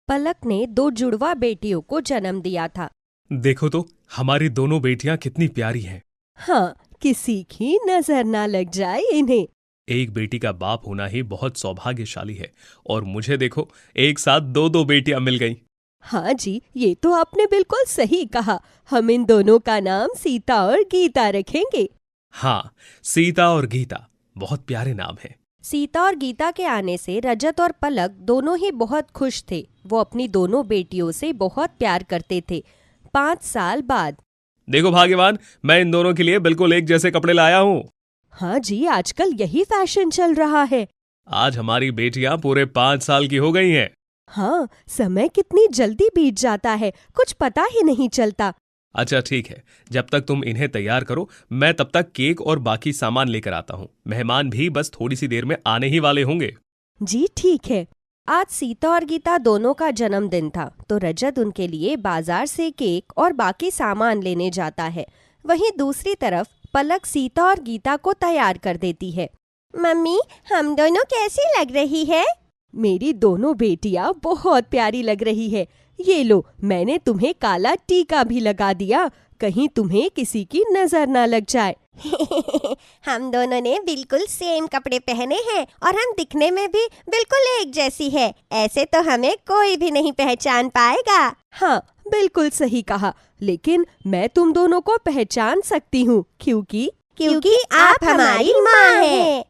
पलक ने दो जुड़वा बेटियों को जन्म दिया था। देखो तो हमारी दोनों बेटियां कितनी प्यारी हैं। हाँ, किसी की नजर ना लग जाए इन्हें। एक बेटी का बाप होना ही बहुत सौभाग्यशाली है और मुझे देखो एक साथ दो दो बेटियां मिल गईं। हाँ जी, ये तो आपने बिल्कुल सही कहा। हम इन दोनों का नाम सीता और गीता रखेंगे। हाँ, सीता और गीता बहुत प्यारे नाम हैं। सीता और गीता के आने से रजत और पलक दोनों ही बहुत खुश थे। वो अपनी दोनों बेटियों से बहुत प्यार करते थे। 5 साल बाद। देखो भाग्यवान, मैं इन दोनों के लिए बिल्कुल एक जैसे कपड़े लाया हूँ। हाँ जी, आजकल यही फैशन चल रहा है। आज हमारी बेटियां पूरे 5 साल की हो गई हैं। हाँ, समय कितनी जल्दी बीत जाता है, कुछ पता ही नहीं चलता। अच्छा ठीक है, जब तक तुम इन्हें तैयार करो मैं तब तक केक और बाकी सामान लेकर आता हूँ। मेहमान भी बस थोड़ी सी देर में आने ही वाले होंगे। जी ठीक है। आज सीता और गीता दोनों का जन्मदिन था, तो रजत उनके लिए बाजार से केक और बाकी सामान लेने जाता है। वहीं दूसरी तरफ पलक सीता और गीता को तैयार कर देती है। मम्मी, हम दोनों कैसी लग रही है? मेरी दोनों बेटियां बहुत प्यारी लग रही है। ये लो, मैंने तुम्हें काला टीका भी लगा दिया, कहीं तुम्हें किसी की नजर ना लग जाए। हम दोनों ने बिल्कुल सेम कपड़े पहने हैं और हम दिखने में भी बिल्कुल एक जैसी है। ऐसे तो हमें कोई भी नहीं पहचान पाएगा। हाँ, बिल्कुल सही कहा, लेकिन मैं तुम दोनों को पहचान सकती हूँ क्योंकि आप हमारी माँ हैं।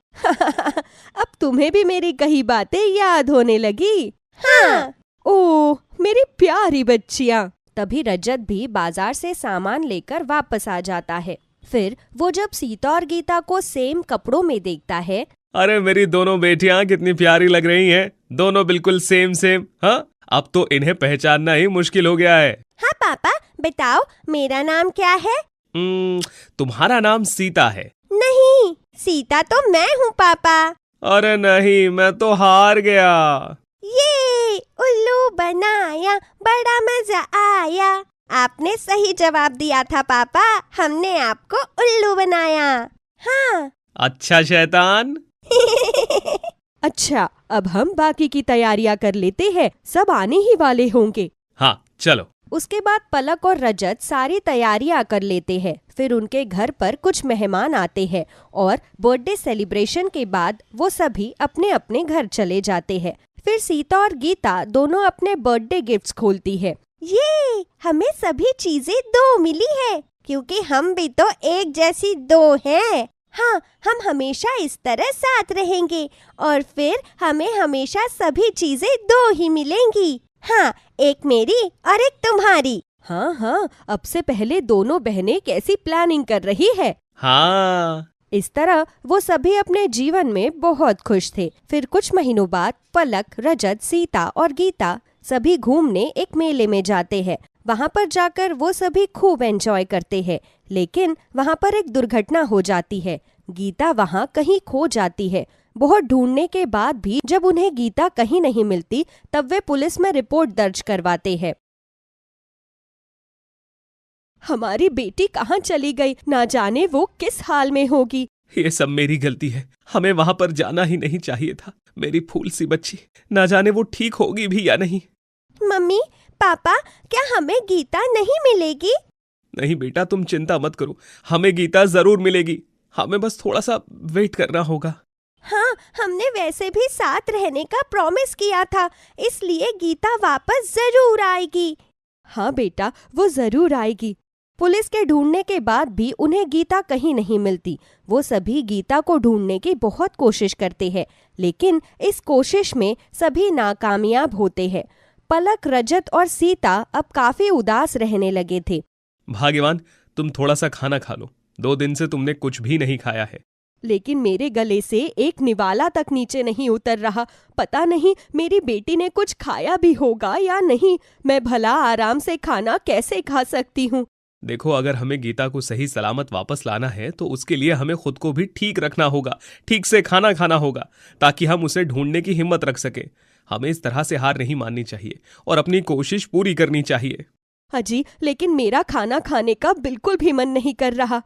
अब तुम्हें भी मेरी कही बातें याद होने लगी। हाँ। ओह, मेरी प्यारी बच्चियाँ। तभी रजत भी बाजार से सामान लेकर वापस आ जाता है। फिर वो जब सीता और गीता को सेम कपड़ों में देखता है। अरे मेरी दोनों बेटियां कितनी प्यारी लग रही हैं, दोनों बिल्कुल सेम सेम। हाँ, अब तो इन्हें पहचानना ही मुश्किल हो गया है। हाँ पापा, बताओ मेरा नाम क्या है? तुम्हारा नाम सीता है। नहीं, सीता तो मैं हूँ पापा। अरे नहीं, मैं तो हार गया। ये उल्लू बनाया, बड़ा मजा आया। आपने सही जवाब दिया था पापा, हमने आपको उल्लू बनाया। हाँ। अच्छा शैतान। अच्छा, अब हम बाकी की तैयारियां कर लेते हैं, सब आने ही वाले होंगे। हाँ चलो। उसके बाद पलक और रजत सारी तैयारियां कर लेते हैं। फिर उनके घर पर कुछ मेहमान आते हैं और बर्थडे सेलिब्रेशन के बाद वो सभी अपने अपने घर चले जाते हैं। फिर सीता और गीता दोनों अपने बर्थडे गिफ्ट्स खोलती है। ये हमें सभी चीजें 2 मिली है, क्योंकि हम भी तो एक जैसी 2 हैं। हाँ, हम हमेशा इस तरह साथ रहेंगे और फिर हमें हमेशा सभी चीजें 2 ही मिलेंगी। हाँ, एक मेरी और एक तुम्हारी। हाँ हाँ, अब से पहले दोनों बहनें कैसी प्लानिंग कर रही है। हाँ। इस तरह वो सभी अपने जीवन में बहुत खुश थे। फिर कुछ महीनों बाद पलक, रजत, सीता और गीता सभी घूमने एक मेले में जाते हैं। वहाँ पर जाकर वो सभी खूब एंजॉय करते हैं, लेकिन वहाँ पर एक दुर्घटना हो जाती है। गीता वहाँ कहीं खो जाती है। बहुत ढूंढने के बाद भी जब उन्हें गीता कहीं नहीं मिलती, तब वे पुलिस में रिपोर्ट दर्ज करवाते हैं। हमारी बेटी कहाँ चली गई, ना जाने वो किस हाल में होगी। ये सब मेरी गलती है, हमें वहां पर जाना ही नहीं चाहिए था। मेरी फूल सी बच्ची, ना जाने वो ठीक होगी भी या नहीं। मम्मी, पापा, क्या हमें गीता नहीं मिलेगी? नहीं बेटा, तुम चिंता मत करो, हमें गीता जरूर मिलेगी। हमें बस थोड़ा सा वेट करना होगा। हाँ, हमने वैसे भी साथ रहने का प्रॉमिस किया था, इसलिए गीता वापस जरूर आएगी। हाँ बेटा, वो जरूर आएगी। पुलिस के ढूंढने के बाद भी उन्हें गीता कहीं नहीं मिलती। वो सभी गीता को ढूंढने की बहुत कोशिश करते हैं, लेकिन इस कोशिश में सभी नाकामयाब होते हैं। पलक, रजत और सीता अब काफी उदास रहने लगे थे। भाग्यवान, तुम थोड़ा सा खाना खा लो, 2 दिन से तुमने कुछ भी नहीं खाया है। लेकिन मेरे गले से एक निवाला तक नीचे नहीं उतर रहा। पता नहीं मेरी बेटी ने कुछ खाया भी होगा या नहीं। मैं भला आराम से खाना कैसे खा सकती हूँ? देखो, अगर हमें गीता को सही सलामत वापस लाना है तो उसके लिए हमें खुद को भी ठीक रखना होगा, ठीक से खाना खाना होगा, ताकि हम उसे ढूंढने की हिम्मत रख सकें। हमें इस तरह से हार नहीं माननी चाहिए और अपनी कोशिश पूरी करनी चाहिए। अजी, लेकिन मेरा खाना खाने का बिल्कुल भी मन नहीं कर रहा।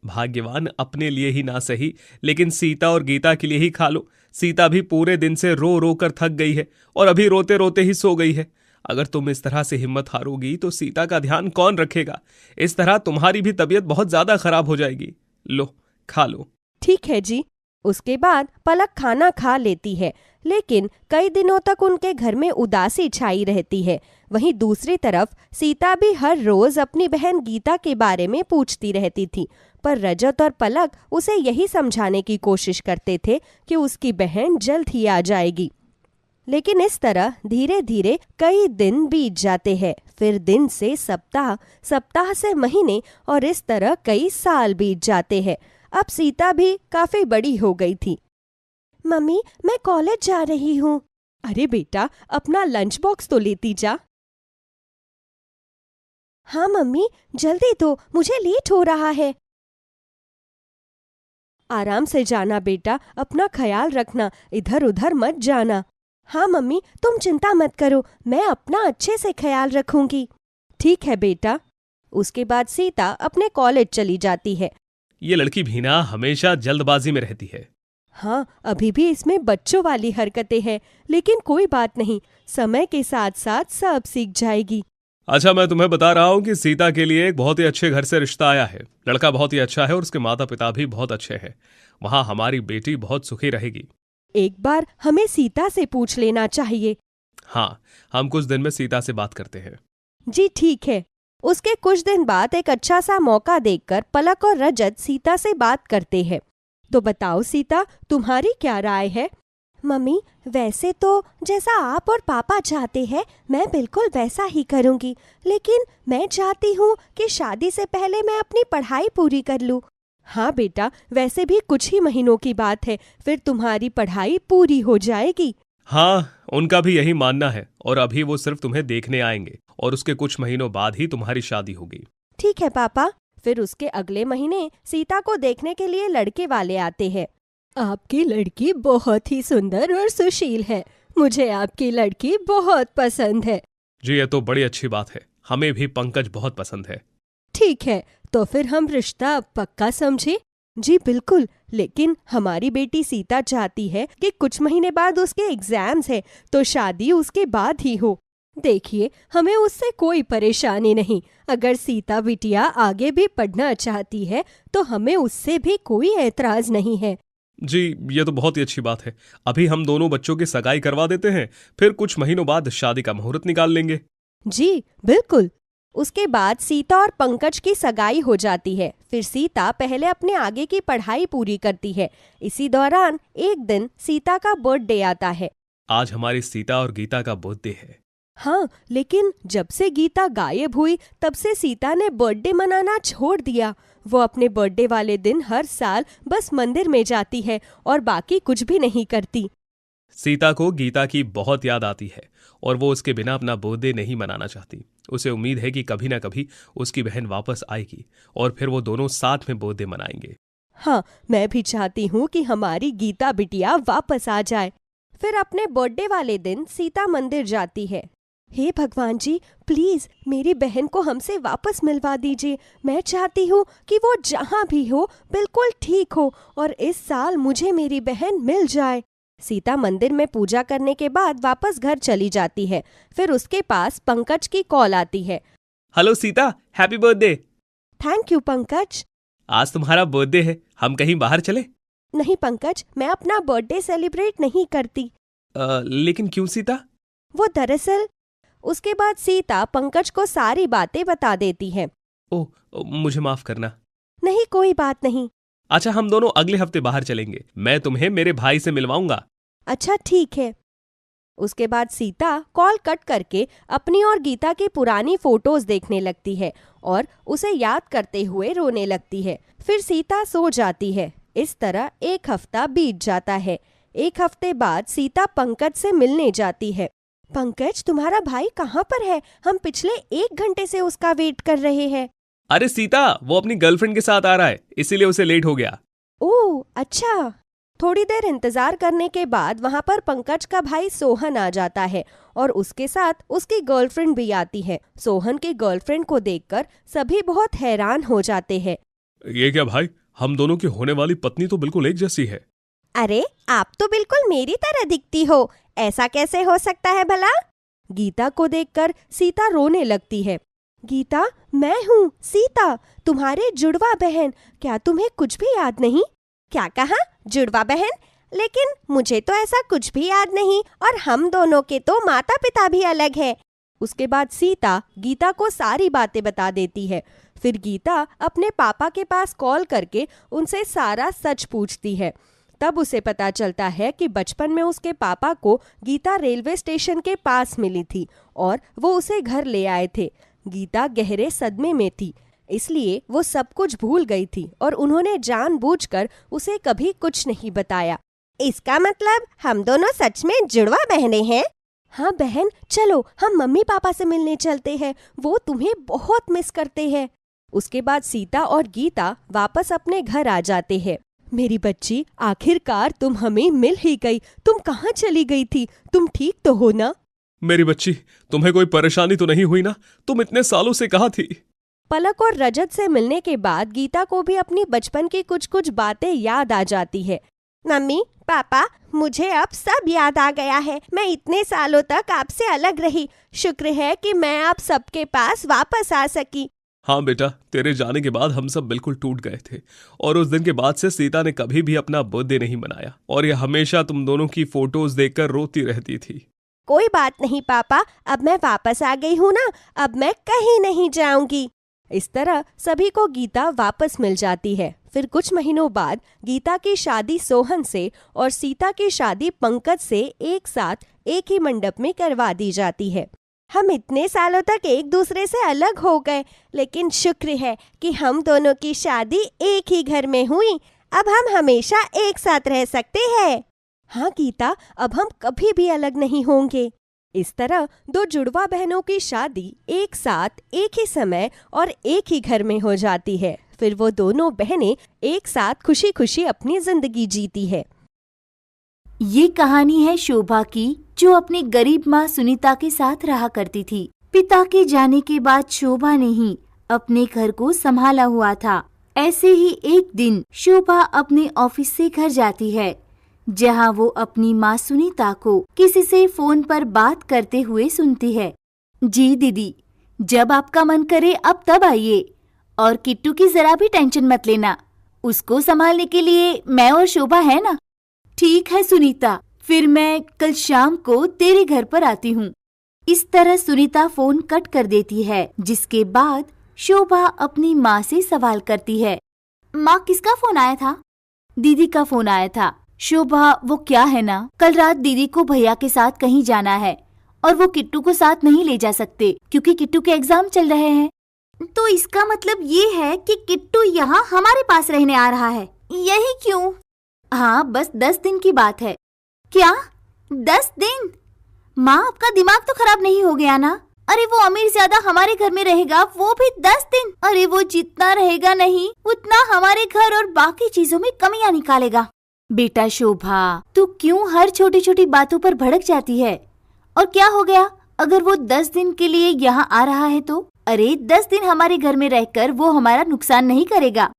भाग्यवान, अपने लिए ही ना सही, लेकिन सीता और गीता के लिए ही खा लो। सीता भी पूरे दिन से रो रो कर थक गई है और अभी रोते रोते ही सो गई है। अगर तुम इस तरह से हिम्मत हारोगी तो सीता का ध्यान कौन रखेगा? इस तरह तुम्हारी भी तबीयत बहुत ज्यादा खराब हो जाएगी। लो, खा लो। ठीक है जी। उसके बाद पलक खाना खा लेती है, लेकिन कई दिनों तक उनके घर में उदासी छाई रहती है। वहीं दूसरी तरफ सीता भी हर रोज अपनी बहन गीता के बारे में पूछती रहती थी, पर रजत और पलक उसे यही समझाने की कोशिश करते थे कि उसकी बहन जल्द ही आ जाएगी। लेकिन इस तरह धीरे धीरे कई दिन बीत जाते हैं, फिर दिन से सप्ताह, सप्ताह से महीने और इस तरह कई साल बीत जाते हैं। अब सीता भी काफी बड़ी हो गई थी। मम्मी, मैं कॉलेज जा रही हूँ। अरे बेटा, अपना लंच बॉक्स तो लेती जा। हाँ मम्मी, जल्दी दो, मुझे लेट हो रहा है। आराम से जाना बेटा, अपना ख्याल रखना, इधर उधर मत जाना। हाँ मम्मी, तुम चिंता मत करो, मैं अपना अच्छे से ख्याल रखूंगी। ठीक है बेटा। उसके बाद सीता अपने कॉलेज चली जाती है। ये लड़की भी ना हमेशा जल्दबाजी में रहती है। हाँ, अभी भी इसमें बच्चों वाली हरकतें हैं, लेकिन कोई बात नहीं, समय के साथ साथ सब सीख जाएगी। अच्छा, मैं तुम्हें बता रहा हूँ कि सीता के लिए एक बहुत ही अच्छे घर से रिश्ता आया है। लड़का बहुत ही अच्छा है और उसके माता पिता भी बहुत अच्छे हैं। वहाँ हमारी बेटी बहुत सुखी रहेगी। एक बार हमें सीता से पूछ लेना चाहिए। हाँ, हम कुछ दिन में सीता से बात करते हैं। जी ठीक है। उसके कुछ दिन बाद एक अच्छा सा मौका देखकर पलक और रजत सीता से बात करते हैं। तो बताओ सीता, तुम्हारी क्या राय है? मम्मी, वैसे तो जैसा आप और पापा चाहते हैं मैं बिल्कुल वैसा ही करूंगी, लेकिन मैं चाहती हूँ कि शादी से पहले मैं अपनी पढ़ाई पूरी कर लूँ। हाँ बेटा, वैसे भी कुछ ही महीनों की बात है, फिर तुम्हारी पढ़ाई पूरी हो जाएगी। हाँ, उनका भी यही मानना है और अभी वो सिर्फ तुम्हें देखने आएंगे और उसके कुछ महीनों बाद ही तुम्हारी शादी होगी। ठीक है पापा। फिर उसके अगले महीने सीता को देखने के लिए लड़के वाले आते हैं। आपकी लड़की बहुत ही सुंदर और सुशील है, मुझे आपकी लड़की बहुत पसंद है। जी, ये तो बड़ी अच्छी बात है, हमें भी पंकज बहुत पसंद है। ठीक है, तो फिर हम रिश्ता पक्का समझे? जी बिल्कुल, लेकिन हमारी बेटी सीता चाहती है कि कुछ महीने बाद उसके एग्जाम्स है, तो शादी उसके बाद ही हो। देखिए, हमें उससे कोई परेशानी नहीं। अगर सीता बिटिया आगे भी पढ़ना चाहती है तो हमें उससे भी कोई ऐतराज नहीं है। जी, ये तो बहुत ही अच्छी बात है। अभी हम दोनों बच्चों की सगाई करवा देते हैं, फिर कुछ महीनों बाद शादी का मुहूर्त निकाल लेंगे। जी बिल्कुल। उसके बाद सीता और पंकज की सगाई हो जाती है। फिर सीता पहले अपने आगे की पढ़ाई पूरी करती है। इसी दौरान एक दिन सीता का बर्थडे आता है। आज हमारी सीता और गीता का बर्थडे है। हाँ, लेकिन जब से गीता गायब हुई तब से सीता ने बर्थडे मनाना छोड़ दिया। वो अपने बर्थडे वाले दिन हर साल बस मंदिर में जाती है और बाकी कुछ भी नहीं करती। सीता को गीता की बहुत याद आती है और वो उसके बिना अपना बर्थडे नहीं मनाना चाहती। उसे उम्मीद है कि कभी ना कभी उसकी बहन वापस आएगी और फिर वो दोनों साथ में बर्थडे मनाएंगे। हाँ, मैं भी चाहती हूँ कि हमारी गीता बिटिया वापस आ जाए। फिर अपने बर्थडे वाले दिन सीता मंदिर जाती है। हे भगवान जी, प्लीज मेरी बहन को हमसे वापस मिलवा दीजिए। मैं चाहती हूँ कि वो जहाँ भी हो बिल्कुल ठीक हो और इस साल मुझे मेरी बहन मिल जाए। सीता मंदिर में पूजा करने के बाद वापस घर चली जाती है। फिर उसके पास पंकज की कॉल आती है। Hello Sita, happy birthday. Thank you Pankaj. आज तुम्हारा बर्थडे है, हम कहीं बाहर चले? नहीं पंकज, मैं अपना बर्थडे सेलिब्रेट नहीं करती। लेकिन क्यों सीता? वो दरअसल। उसके बाद सीता पंकज को सारी बातें बता देती है। ओह, मुझे माफ करना। नहीं, कोई बात नहीं। अच्छा, हम दोनों अगले हफ्ते बाहर चलेंगे, मैं तुम्हें मेरे भाई से मिलवाऊंगा। अच्छा ठीक है। उसके बाद सीता कॉल कट करके अपनी और गीता की पुरानी फोटोज देखने लगती है और उसे याद करते हुए रोने लगती है। फिर सीता सो जाती है। इस तरह एक हफ्ता बीत जाता है। एक हफ्ते बाद सीता पंकज से मिलने जाती है। पंकज, तुम्हारा भाई कहाँ पर है? हम पिछले 1 घंटे से उसका वेट कर रहे हैं। अरे सीता, वो अपनी गर्लफ्रेंड के साथ आ रहा है, इसीलिए उसे लेट हो गया। ओह अच्छा। थोड़ी देर इंतजार करने के बाद वहाँ पर पंकज का भाई सोहन आ जाता है और उसके साथ उसकी गर्लफ्रेंड भी आती है। सोहन की गर्लफ्रेंड को देखकर सभी बहुत हैरान हो जाते हैं। ये क्या भाई, हम दोनों की होने वाली पत्नी तो बिल्कुल एक जैसी है। अरे, आप तो बिल्कुल मेरी तरह दिखती हो, ऐसा कैसे हो सकता है भला? गीता को देखकर सीता रोने लगती है। गीता, मैं हूँ सीता, तुम्हारे जुड़वा बहन। क्या तुम्हें कुछ भी याद नहीं? क्या कहा? जुड़वा बहन? लेकिन मुझे तो ऐसा कुछ भी याद नहीं, और हम दोनों के तो माता पिता भी अलग है। उसके बाद सीता गीता को सारी बातें बता देती है। फिर गीता अपने पापा के पास कॉल करके उनसे सारा सच पूछती है। तब उसे पता चलता है कि बचपन में उसके पापा को गीता रेलवे स्टेशन के पास मिली थी और वो उसे घर ले आए थे। गीता गहरे सदमे में थी, इसलिए वो सब कुछ भूल गई थी और उन्होंने जानबूझकर उसे कभी कुछ नहीं बताया। इसका मतलब हम दोनों सच में जुड़वा बहनें हैं? हाँ बहन, चलो हम मम्मी पापा से मिलने चलते हैं, वो तुम्हें बहुत मिस करते हैं। उसके बाद सीता और गीता वापस अपने घर आ जाते हैं। मेरी बच्ची, आखिरकार तुम हमें मिल ही गई। तुम कहाँ चली गई थी? तुम ठीक तो हो ना? मेरी बच्ची, तुम्हें कोई परेशानी तो नहीं हुई ना? तुम इतने सालों से कहाँ थी? पलक और रजत से मिलने के बाद गीता को भी अपनी बचपन की कुछ कुछ बातें याद आ जाती है। मम्मी पापा, मुझे अब सब याद आ गया है। मैं इतने सालों तक आपसे अलग रही, शुक्र है कि मैं आप सबके पास वापस आ सकी। हाँ बेटा, तेरे जाने के बाद हम सब बिल्कुल टूट गए थे और उस दिन के बाद से सीता ने कभी भी अपना बर्थडे नहीं मनाया और ये हमेशा तुम दोनों की फोटोज देखकर रोती रहती थी। कोई बात नहीं पापा, अब मैं वापस आ गई हूँ ना, अब मैं कहीं नहीं जाऊंगी। इस तरह सभी को गीता वापस मिल जाती है। फिर कुछ महीनों बाद गीता की शादी सोहन से और सीता की शादी पंकज से एक साथ एक ही मंडप में करवा दी जाती है। हम इतने सालों तक एक दूसरे से अलग हो गए, लेकिन शुक्र है कि हम दोनों की शादी एक ही घर में हुई। अब हम हमेशा एक साथ रह सकते हैं। हाँ गीता, अब हम कभी भी अलग नहीं होंगे। इस तरह दो जुड़वा बहनों की शादी एक साथ एक ही समय और एक ही घर में हो जाती है। फिर वो दोनों बहनें एक साथ खुशी खुशी अपनी जिंदगी जीती है। ये कहानी है शोभा की, जो अपनी गरीब माँ सुनीता के साथ रहा करती थी। पिता के जाने के बाद शोभा ने ही अपने घर को संभाला हुआ था। ऐसे ही एक दिन शोभा अपने ऑफिस से घर जाती है, जहाँ वो अपनी माँ सुनीता को किसी से फोन पर बात करते हुए सुनती है। जी दीदी, जब आपका मन करे अब तब आइए, और किट्टू की जरा भी टेंशन मत लेना, उसको संभालने के लिए मैं और शोभा है ना। ठीक है सुनीता, फिर मैं कल शाम को तेरे घर पर आती हूँ। इस तरह सुनीता फोन कट कर देती है, जिसके बाद शोभा अपनी माँ से सवाल करती है। माँ, किसका फोन आया था? दीदी का फोन आया था। शोभा, वो क्या है ना, कल रात दीदी को भैया के साथ कहीं जाना है और वो किट्टू को साथ नहीं ले जा सकते क्योंकि किट्टू के एग्जाम चल रहे हैं। तो इसका मतलब ये है कि किट्टू यहाँ हमारे पास रहने आ रहा है। यही क्यों? हाँ, बस 10 दिन की बात है। क्या 10 दिन? माँ, आपका दिमाग तो खराब नहीं हो गया ना? अरे वो अमीर ज्यादा हमारे घर में रहेगा, वो भी 10 दिन। अरे वो जितना रहेगा नहीं उतना हमारे घर और बाकी चीजों में कमियां निकालेगा। बेटा शोभा, तू क्यों हर छोटी छोटी बातों पर भड़क जाती है? और क्या हो गया अगर वो 10 दिन के लिए यहाँ आ रहा है तो? अरे 10 दिन हमारे घर में रहकर वो हमारा नुकसान नहीं करेगा।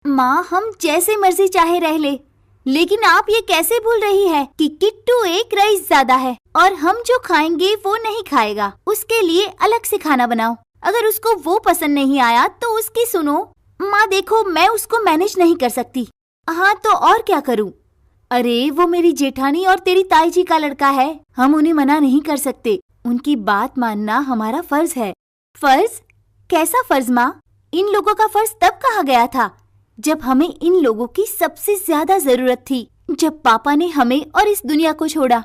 माँ, हम जैसे मर्जी चाहे रह ले, लेकिन आप ये कैसे भूल रही है कि किट्टू एक रईस ज्यादा है और हम जो खाएंगे वो नहीं खाएगा। उसके लिए अलग से खाना बनाओ। अगर उसको वो पसंद नहीं आया तो उसकी सुनो। माँ देखो, मैं उसको मैनेज नहीं कर सकती। हाँ तो और क्या करूँ? अरे वो मेरी जेठानी और तेरी ताई जी का लड़का है, हम उन्हें मना नहीं कर सकते। उनकी बात मानना हमारा फर्ज है। फर्ज? कैसा फर्ज माँ? इन लोगों का फर्ज तब कहा गया था जब हमें इन लोगों की सबसे ज्यादा जरूरत थी। जब पापा ने हमें और इस दुनिया को छोड़ा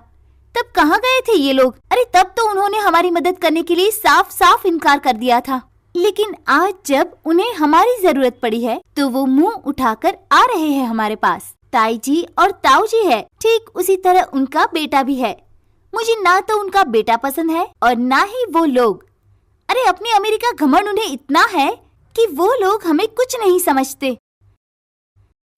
तब कहाँ गए थे ये लोग? अरे तब तो उन्होंने हमारी मदद करने के लिए साफ साफ इनकार कर दिया था। लेकिन आज जब उन्हें हमारी जरूरत पड़ी है तो वो मुंह उठाकर आ रहे हैं हमारे पास। ताई जी और ताऊ जी है, ठीक उसी तरह उनका बेटा भी है। मुझे ना तो उनका बेटा पसंद है और ना ही वो लोग। अरे अपनी अमीरी का घमंड उन्हें इतना है कि वो लोग हमें कुछ नहीं समझते।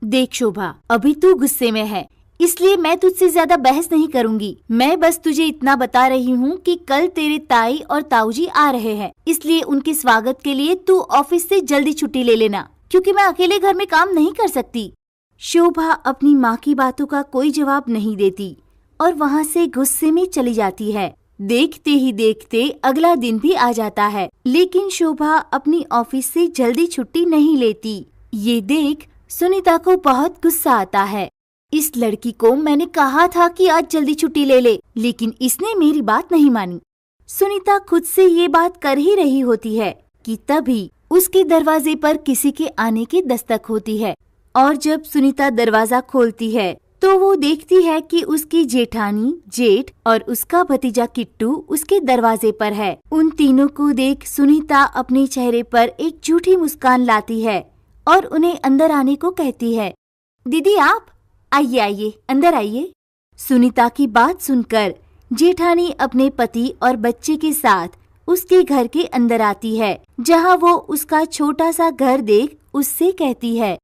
देख शोभा, अभी तू गुस्से में है, इसलिए मैं तुझसे ज्यादा बहस नहीं करूंगी। मैं बस तुझे इतना बता रही हूँ कि कल तेरे ताई और ताऊ जी आ रहे हैं, इसलिए उनके स्वागत के लिए तू ऑफिस से जल्दी छुट्टी ले लेना, क्योंकि मैं अकेले घर में काम नहीं कर सकती। शोभा अपनी माँ की बातों का कोई जवाब नहीं देती और वहाँ से गुस्से में चली जाती है। देखते ही देखते अगला दिन भी आ जाता है, लेकिन शोभा अपनी ऑफिस से जल्दी छुट्टी नहीं लेती। ये देख सुनीता को बहुत गुस्सा आता है। इस लड़की को मैंने कहा था कि आज जल्दी छुट्टी ले ले, लेकिन इसने मेरी बात नहीं मानी। सुनीता खुद से ये बात कर ही रही होती है कि तभी उसके दरवाजे पर किसी के आने की दस्तक होती है, और जब सुनीता दरवाजा खोलती है तो वो देखती है कि उसकी जेठानी, जेठ और उसका भतीजा किट्टू उसके दरवाजे पर है। उन तीनों को देख सुनीता अपने चेहरे पर एक झूठी मुस्कान लाती है और उन्हें अंदर आने को कहती है। दीदी आप आइए आइए, अंदर आइए। सुनीता की बात सुनकर जेठानी अपने पति और बच्चे के साथ उसके घर के अंदर आती है, जहां वो उसका छोटा सा घर देख उससे कहती है,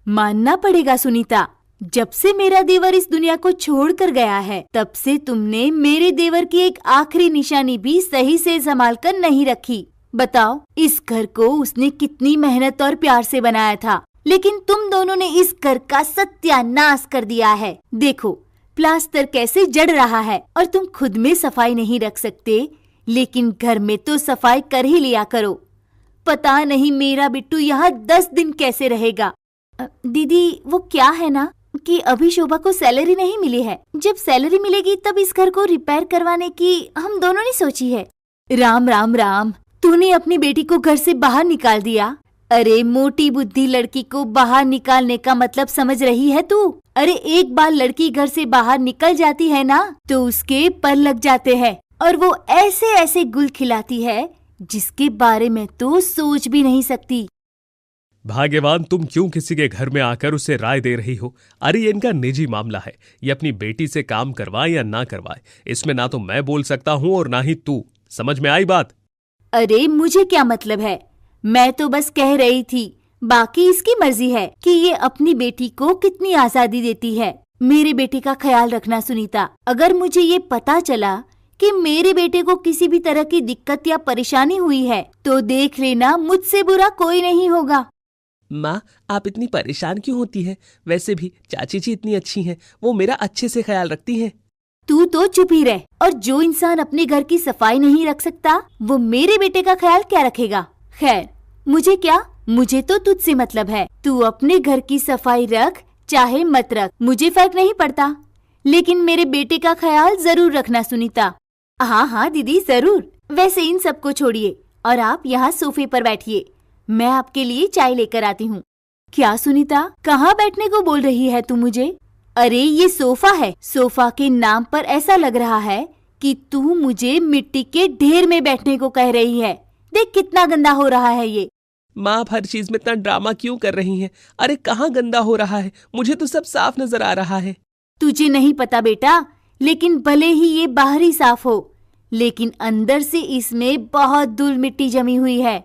मानना पड़ेगा सुनीता, जब से मेरा देवर इस दुनिया को छोड़ कर गया है, तब से तुमने मेरे देवर की एक आखिरी निशानी भी सही से संभाल कर नहीं रखी। बताओ, इस घर को उसने कितनी मेहनत और प्यार से बनाया था, लेकिन तुम दोनों ने इस घर का सत्यानाश कर दिया है। देखो प्लास्टर कैसे जड़ रहा है, और तुम खुद में सफाई नहीं रख सकते, लेकिन घर में तो सफाई कर ही लिया करो। पता नहीं मेरा बिट्टू यहाँ 10 दिन कैसे रहेगा। दीदी वो क्या है ना कि अभी शोभा को सैलरी नहीं मिली है। जब सैलरी मिलेगी तब इस घर को रिपेयर करवाने की हम दोनों ने सोची है। राम राम राम, तूने अपनी बेटी को घर से बाहर निकाल दिया। अरे मोटी बुद्धि लड़की को बाहर निकालने का मतलब समझ रही है तू? अरे एक बार लड़की घर से बाहर निकल जाती है ना तो उसके पर लग जाते हैं, और वो ऐसे ऐसे गुल खिलाती है जिसके बारे में तो सोच भी नहीं सकती। भाग्यवान तुम क्यों किसी के घर में आकर उसे राय दे रही हो? अरे ये इनका निजी मामला है, ये अपनी बेटी से काम करवाए या ना करवाए, इसमें ना तो मैं बोल सकता हूँ और ना ही तू। समझ में आई बात? अरे मुझे क्या मतलब है, मैं तो बस कह रही थी, बाकी इसकी मर्जी है कि ये अपनी बेटी को कितनी आजादी देती है। मेरे बेटे का ख्याल रखना सुनीता, अगर मुझे ये पता चला कि मेरे बेटे को किसी भी तरह की दिक्कत या परेशानी हुई है तो देख लेना मुझसे बुरा कोई नहीं होगा। माँ आप इतनी परेशान क्यों होती हैं? वैसे भी चाची जी इतनी अच्छी हैं, वो मेरा अच्छे से ख्याल रखती हैं। तू तो चुप ही रह, और जो इंसान अपने घर की सफाई नहीं रख सकता वो मेरे बेटे का ख्याल क्या रखेगा। खैर मुझे क्या, मुझे तो तुझसे मतलब है। तू अपने घर की सफाई रख चाहे मत रख, मुझे फर्क नहीं पड़ता, लेकिन मेरे बेटे का ख्याल जरूर रखना सुनीता। हाँ हाँ दीदी जरूर। वैसे इन सबको छोड़िए और आप यहाँ सोफे पर बैठिए, मैं आपके लिए चाय लेकर आती हूँ। क्या सुनीता, कहाँ बैठने को बोल रही है तू मुझे? अरे ये सोफा है, सोफा के नाम पर ऐसा लग रहा है कि तू मुझे मिट्टी के ढेर में बैठने को कह रही है। देख कितना गंदा हो रहा है ये। माँ आप हर चीज में इतना ड्रामा क्यों कर रही हैं? अरे कहाँ गंदा हो रहा है, मुझे तो सब साफ नजर आ रहा है। तुझे नहीं पता बेटा, लेकिन भले ही ये बाहरी साफ हो, लेकिन अंदर से इसमें बहुत धूल मिट्टी जमी हुई है।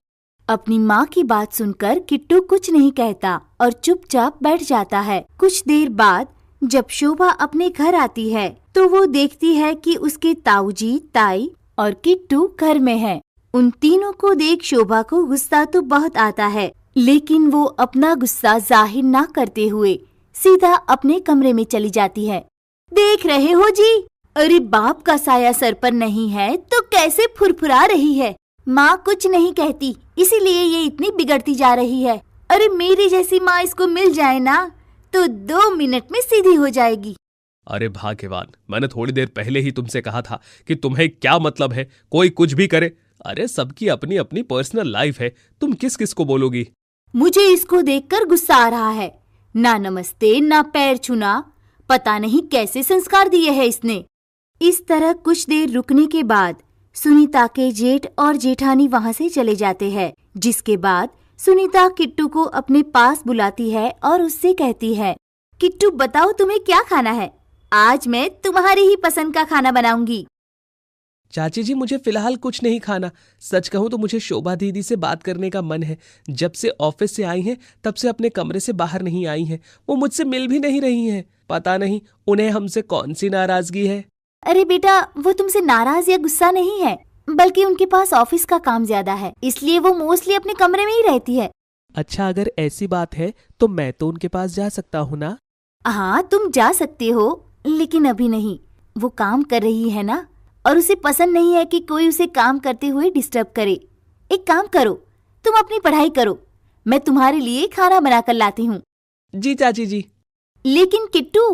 अपनी माँ की बात सुनकर किट्टू कुछ नहीं कहता और चुपचाप बैठ जाता है। कुछ देर बाद जब शोभा अपने घर आती है तो वो देखती है कि उसके ताऊजी, ताई और किट्टू घर में हैं। उन तीनों को देख शोभा को गुस्सा तो बहुत आता है, लेकिन वो अपना गुस्सा जाहिर ना करते हुए सीधा अपने कमरे में चली जाती है। देख रहे हो जी, अरे बाप का साया सर पर नहीं है तो कैसे फुरफुरा रही है। माँ कुछ नहीं कहती, इसीलिए ये इतनी बिगड़ती जा रही है। अरे मेरी जैसी माँ इसको मिल जाए ना तो 2 मिनट में सीधी हो जाएगी। अरे भाग्यवान, मैंने थोड़ी देर पहले ही तुमसे कहा था कि तुम्हें क्या मतलब है कोई कुछ भी करे। अरे सबकी अपनी अपनी पर्सनल लाइफ है, तुम किस किस को बोलोगी? मुझे इसको देखकर गुस्सा आ रहा है। ना नमस्ते ना पैर छूना, पता नहीं कैसे संस्कार दिए है इसने। इस तरह कुछ देर रुकने के बाद सुनीता के जेठ और जेठानी वहाँ से चले जाते हैं, जिसके बाद सुनीता किट्टू को अपने पास बुलाती है और उससे कहती है, किट्टू बताओ तुम्हें क्या खाना है, आज मैं तुम्हारी ही पसंद का खाना बनाऊंगी। चाची जी मुझे फिलहाल कुछ नहीं खाना, सच कहूँ तो मुझे शोभा दीदी से बात करने का मन है। जब से ऑफिस से आई हैं तब से अपने कमरे से बाहर नहीं आई हैं, वो मुझसे मिल भी नहीं रही हैं। पता नहीं उन्हें हमसे कौन सी नाराजगी है। अरे बेटा, वो तुमसे नाराज या गुस्सा नहीं है, बल्कि उनके पास ऑफिस का काम ज्यादा है, इसलिए वो मोस्टली अपने कमरे में ही रहती है। अच्छा अगर ऐसी बात है तो मैं तो उनके पास जा सकता हूँ ना? हाँ तुम जा सकते हो, लेकिन अभी नहीं, वो काम कर रही है ना, और उसे पसंद नहीं है कि कोई उसे काम करते हुए डिस्टर्ब करे। एक काम करो, तुम अपनी पढ़ाई करो, मैं तुम्हारे लिए खाना बनाकर लाती हूँ। जी चाची जी। लेकिन किट्टू,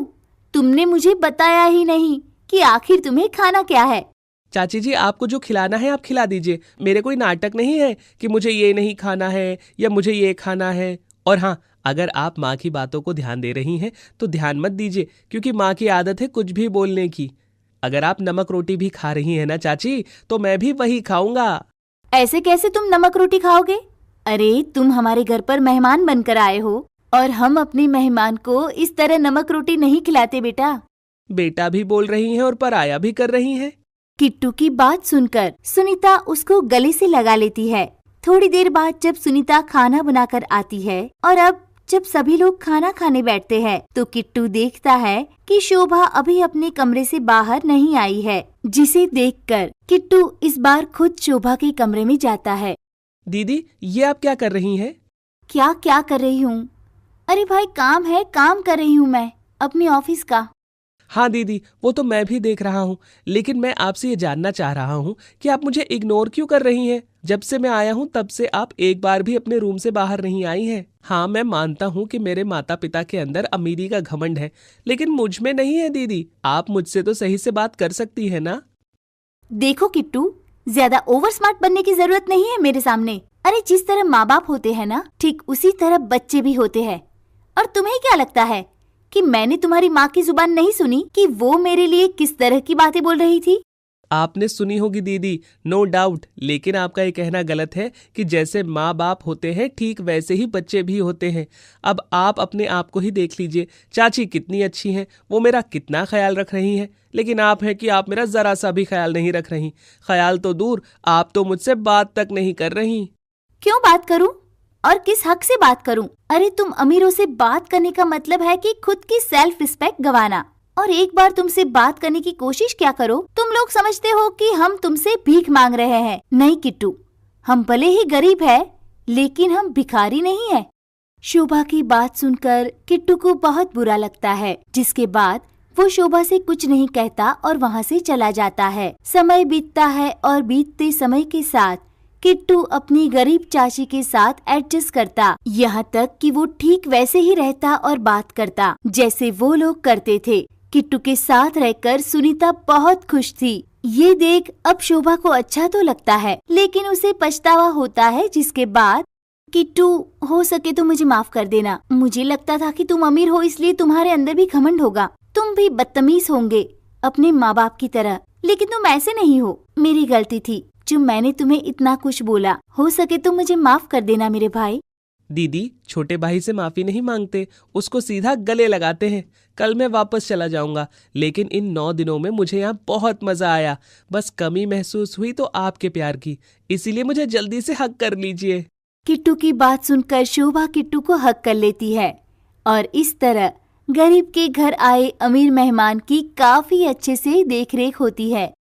तुमने मुझे बताया ही नहीं कि आखिर तुम्हें खाना क्या है। चाची जी, आपको जो खिलाना है आप खिला दीजिए। मेरे कोई नाटक नहीं है कि मुझे ये नहीं खाना है या मुझे ये खाना है। और हाँ, अगर आप माँ की बातों को ध्यान दे रही हैं तो ध्यान मत दीजिए, क्योंकि माँ की आदत है कुछ भी बोलने की। अगर आप नमक रोटी भी खा रही हैं ना चाची, तो मैं भी वही खाऊंगा। ऐसे कैसे तुम नमक रोटी खाओगे? अरे, तुम हमारे घर पर मेहमान बनकर आए हो और हम अपने मेहमान को इस तरह नमक रोटी नहीं खिलाते बेटा। बेटा भी बोल रही हैं और पराया भी कर रही हैं। किट्टू की बात सुनकर सुनीता उसको गले से लगा लेती है। थोड़ी देर बाद जब सुनीता खाना बनाकर आती है और अब जब सभी लोग खाना खाने बैठते हैं तो किट्टू देखता है कि शोभा अभी अपने कमरे से बाहर नहीं आई है, जिसे देखकर किट्टू इस बार खुद शोभा के कमरे में जाता है। दीदी, ये आप क्या कर रही हैं? क्या क्या कर रही हूँ? अरे भाई, काम है, काम कर रही हूँ मैं अपने ऑफिस का। हाँ दीदी, वो तो मैं भी देख रहा हूँ, लेकिन मैं आपसे ये जानना चाह रहा हूँ कि आप मुझे इग्नोर क्यों कर रही हैं? जब से मैं आया हूँ तब से आप एक बार भी अपने रूम से बाहर नहीं आई हैं। हाँ, मैं मानता हूँ कि मेरे माता पिता के अंदर अमीरी का घमंड है, लेकिन मुझ में नहीं है दीदी। आप मुझसे तो सही से बात कर सकती है ना? देखो किट्टू, ज्यादा ओवर स्मार्ट बनने की जरूरत नहीं है मेरे सामने। अरे, जिस तरह माँ बाप होते हैं ना, ठीक उसी तरह बच्चे भी होते हैं। और तुम्हें क्या लगता है कि मैंने तुम्हारी माँ की जुबान नहीं सुनी कि वो मेरे लिए किस तरह की बातें बोल रही थी? आपने सुनी होगी दीदी, नो डाउट, लेकिन आपका ये कहना गलत है कि जैसे माँ बाप होते हैं ठीक वैसे ही बच्चे भी होते हैं। अब आप अपने आप को ही देख लीजिए। चाची कितनी अच्छी हैं, वो मेरा कितना ख्याल रख रही हैं, लेकिन आप हैं कि आप मेरा जरा सा भी ख्याल नहीं रख रही। ख्याल तो दूर, आप तो मुझसे बात तक नहीं कर रही। क्यों बात करूं? और किस हक से बात करूं? अरे, तुम अमीरों से बात करने का मतलब है कि खुद की सेल्फ रिस्पेक्ट गंवाना। और एक बार तुमसे बात करने की कोशिश क्या करो, तुम लोग समझते हो कि हम तुमसे भीख मांग रहे हैं। नहीं किट्टू, हम भले ही गरीब है, लेकिन हम भिखारी नहीं है। शोभा की बात सुनकर किट्टू को बहुत बुरा लगता है, जिसके बाद वो शोभा से कुछ नहीं कहता और वहाँ से चला जाता है। समय बीतता है और बीतते समय के साथ किट्टू अपनी गरीब चाची के साथ एडजस्ट करता, यहाँ तक कि वो ठीक वैसे ही रहता और बात करता जैसे वो लोग करते थे। किट्टू के साथ रहकर सुनीता बहुत खुश थी। ये देख अब शोभा को अच्छा तो लगता है, लेकिन उसे पछतावा होता है, जिसके बाद किट्टू, हो सके तो मुझे माफ कर देना। मुझे लगता था कि तुम अमीर हो, इसलिए तुम्हारे अंदर भी घमंड होगा, तुम भी बदतमीज होंगे अपने माँ बाप की तरह, लेकिन तुम ऐसे नहीं हो। मेरी गलती थी जो मैंने तुम्हें इतना कुछ बोला। हो सके तो मुझे माफ कर देना मेरे भाई। दीदी, छोटे भाई से माफी नहीं मांगते, उसको सीधा गले लगाते हैं। कल मैं वापस चला जाऊंगा, लेकिन इन 9 दिनों में मुझे यहाँ बहुत मजा आया। बस कमी महसूस हुई तो आपके प्यार की, इसीलिए मुझे जल्दी से हक कर लीजिए। किट्टू की बात सुनकर शोभा किट्टू को हक कर लेती है और इस तरह गरीब के घर आए अमीर मेहमान की काफी अच्छे से देखरेख होती है।